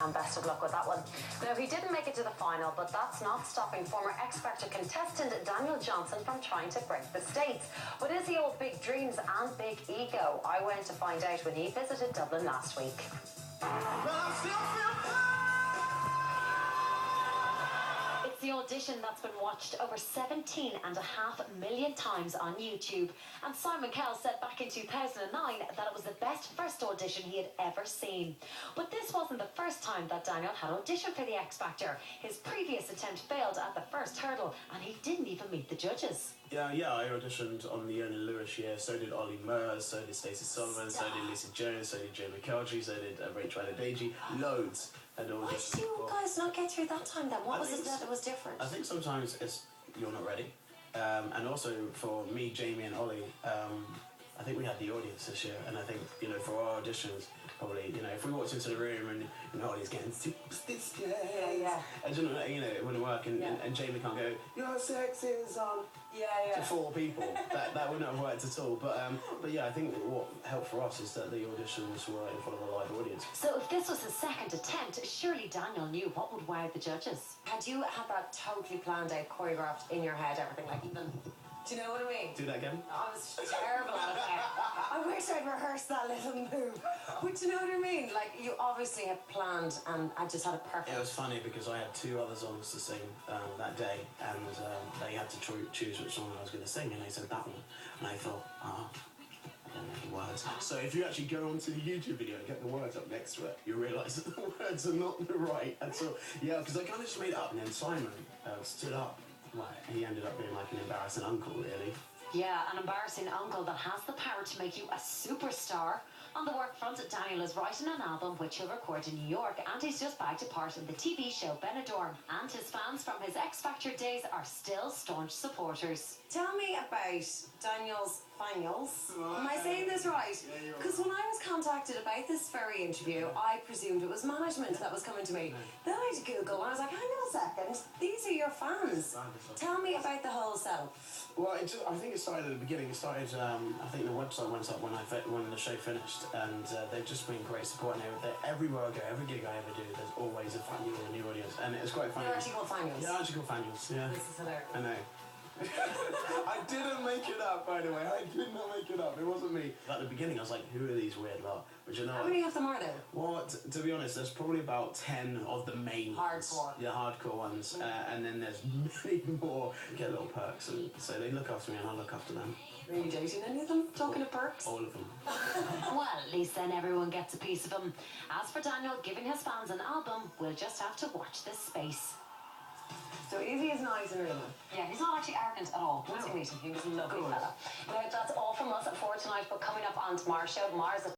And best of luck with that one. Now, he didn't make it to the final, but that's not stopping former X Factor contestant Danyl from trying to break the States. What is the old big dreams and big ego? I went to find out when he visited Dublin last week. It's the audition that's been watched over 17.5 million times on YouTube. And Simon Cowell said back in 2009 that it was the best first audition he had ever seen. But this wasn't the first time that Danyl had auditioned for the X Factor. His previous attempt failed at the first hurdle, and he didn't even meet the judges. Yeah, I auditioned on the Only Lewis year. So did Ollie Murs, so did Stacey Sullivan, so did Lisa Jones, so did Joe McEltry, so did Rachel Adedeji. Loads. Why did you guys not get through that time then? What was it that was different? I think sometimes it's you're not ready. And also for me, Jamie and Ollie, I think we had the audience this year, and I think, for our auditions, probably, if we walked into the room and Ollie's getting super scared, and it wouldn't work, and Jamie can't go, your sex is on, to 4 people. that wouldn't have worked at all. But yeah, I think what helped for us is that the auditions were in front of a live audience. So if this was his second attempt, surely Danyl knew what would wow the judges. Had you had that totally planned out, choreographed in your head, everything, like even... Do you know what I mean? Do that again? I was terrible at it. I wish I'd rehearsed that little move. But do you know what I mean? Like, you obviously had planned, and I just had a perfect... It was funny because I had 2 other songs to sing that day, and they had to choose which song I was going to sing, and they said that one. And I thought, I don't know the words. So if you actually go onto the YouTube video and get the words up next to it, you realise that the words are not right at all. Yeah, because I kind of just made it up, and then Simon stood up. Well, he ended up being like an embarrassing uncle, really. Yeah, an embarrassing uncle that has the power to make you a superstar. On the work front, Danyl is writing an album which he'll record in New York, and he's just bagged a part in the TV show Benidorm. And his fans from his X Factor days are still staunch supporters. Tell me about Danyl's finals. Am I saying this right? Because when I was contacted about this very interview, I presumed it was management that was coming to me. Then I had to Google, and I was like, hang on a second, these are your fans. Tell me about the whole setup. Well, I think it started at the beginning. It started, I think the website went up when the show finished, and they've just been great support. And everywhere I go, every gig I ever do, there's always a fan or a new audience, and it's quite funny. They're actually called fangirls. Yeah, actually called fangirls. Yeah. This is hilarious. I know. I didn't make it up, by the way. I did not make it up. It wasn't me. At the beginning, I was like, who are these weird lot? But you know how many of them are there? Well, to be honest, there's probably about 10 of the main hardcore ones. Yeah, hardcore ones. And then there's many more get little perks. And so they look after me and I look after them. Are you dating any of them? Talking of perks? All of them. Well, at least then everyone gets a piece of him. As for Danyl giving his fans an album, we'll just have to watch this space. So Izzy is nice and real. Yeah, he's not actually arrogant at all. Once you meet him, he was a lovely fella. Now, that's all from us for tonight, but coming up on tomorrow's show, Mars